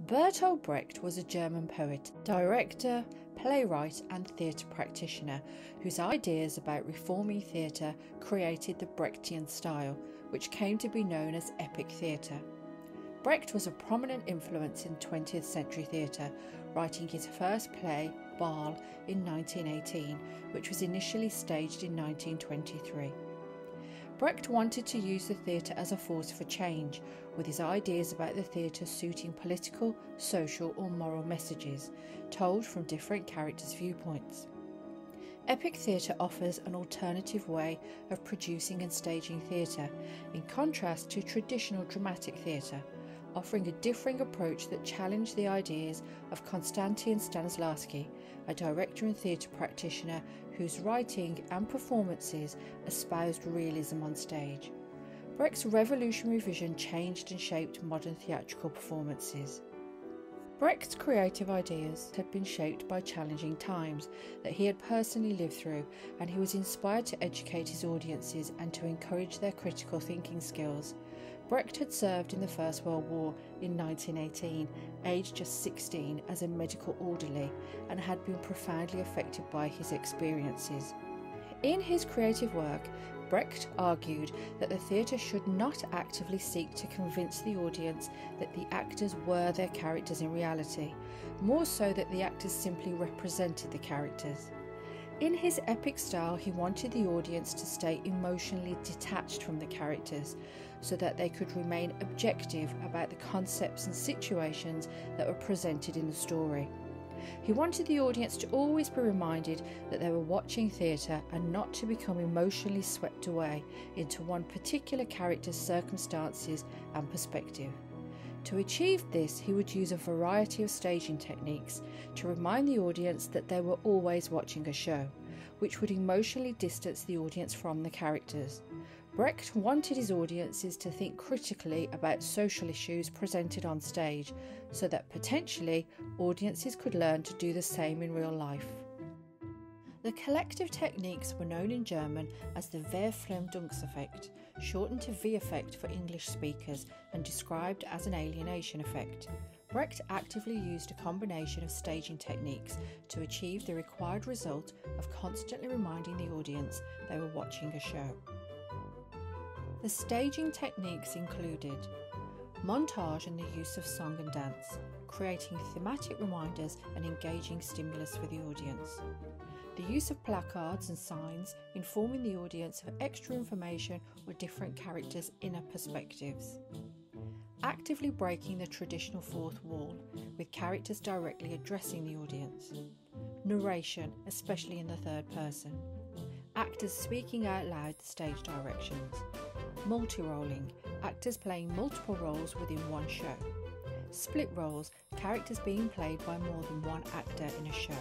Bertolt Brecht was a German poet, director, playwright and theatre practitioner whose ideas about reforming theatre created the Brechtian Style, which came to be known as epic theatre. Brecht was a prominent influence in 20th century theatre, writing his first play, Baal, in 1918, which was initially staged in 1923. Brecht wanted to use the theatre as a force for change, with his ideas about the theatre suiting political, social or moral messages, told from different characters' viewpoints. Epic theatre offers an alternative way of producing and staging theatre, in contrast to traditional dramatic theatre, offering a differing approach that challenged the ideas of Konstantin Stanislavski, a director and theatre practitioner whose writing and performances espoused realism on stage. Brecht's revolutionary vision changed and shaped modern theatrical performances. Brecht's creative ideas had been shaped by challenging times that he had personally lived through, and he was inspired to educate his audiences and to encourage their critical thinking skills. Brecht had served in the First World War in 1918, aged just 16, as a medical orderly, and had been profoundly affected by his experiences. In his creative work, Brecht argued that the theatre should not actively seek to convince the audience that the actors were their characters in reality, more so that the actors simply represented the characters. In his epic style, he wanted the audience to stay emotionally detached from the characters, so that they could remain objective about the concepts and situations that were presented in the story. He wanted the audience to always be reminded that they were watching theatre and not to become emotionally swept away into one particular character's circumstances and perspective. To achieve this, he would use a variety of staging techniques to remind the audience that they were always watching a show, which would emotionally distance the audience from the characters. Brecht wanted his audiences to think critically about social issues presented on stage, so that potentially audiences could learn to do the same in real life. The collective techniques were known in German as the Verfremdungseffekt, shortened to V-effect for English speakers and described as an alienation effect. Brecht actively used a combination of staging techniques to achieve the required result of constantly reminding the audience they were watching a show. The staging techniques included montage and the use of song and dance, creating thematic reminders and engaging stimulus for the audience. The use of placards and signs informing the audience of extra information or different characters' inner perspectives. Actively breaking the traditional fourth wall, with characters directly addressing the audience. Narration, especially in the third person. Actors speaking out loud the stage directions. Multi-rolling, actors playing multiple roles within one show. Split roles, characters being played by more than one actor in a show.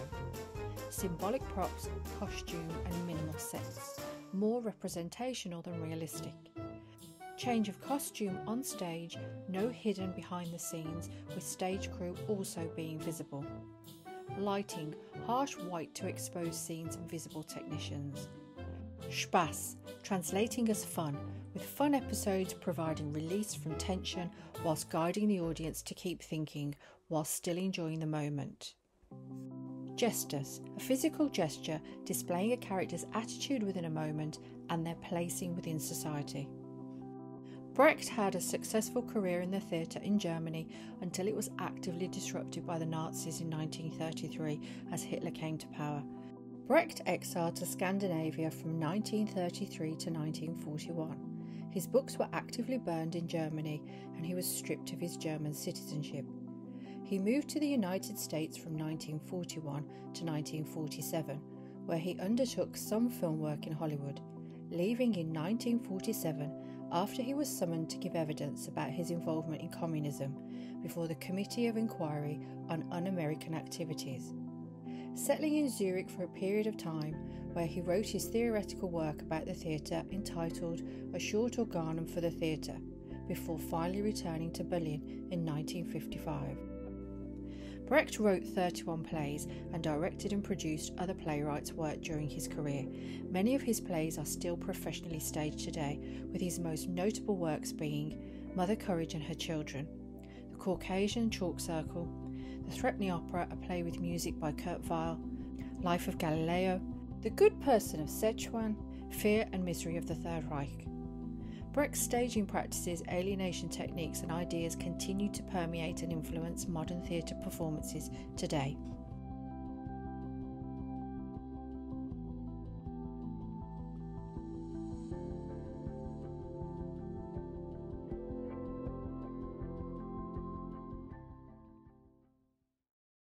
Symbolic props, costume and minimal sets, more representational than realistic. Change of costume on stage, no hidden behind the scenes, with stage crew also being visible. Lighting, harsh white to expose scenes and visible technicians. Spaß, translating as fun, with fun episodes providing release from tension whilst guiding the audience to keep thinking whilst still enjoying the moment. Gestus, a physical gesture displaying a character's attitude within a moment and their placing within society. Brecht had a successful career in the theatre in Germany until it was actively disrupted by the Nazis in 1933 as Hitler came to power. Brecht exiled to Scandinavia from 1933 to 1941. His books were actively burned in Germany and he was stripped of his German citizenship. He moved to the United States from 1941 to 1947, where he undertook some film work in Hollywood, leaving in 1947 after he was summoned to give evidence about his involvement in communism before the Committee of Inquiry on Un-American Activities. Settling in Zurich for a period of time, where he wrote his theoretical work about the theatre entitled A Short Organum for the Theatre, before finally returning to Berlin in 1955. Brecht wrote 31 plays and directed and produced other playwrights' work during his career. Many of his plays are still professionally staged today, with his most notable works being Mother Courage and Her Children, The Caucasian Chalk Circle, The Threepenny Opera, a play with music by Kurt Weill, Life of Galileo, The Good Person of Sichuan, Fear and Misery of the Third Reich. Brecht's staging practices, alienation techniques and ideas continue to permeate and influence modern theatre performances today.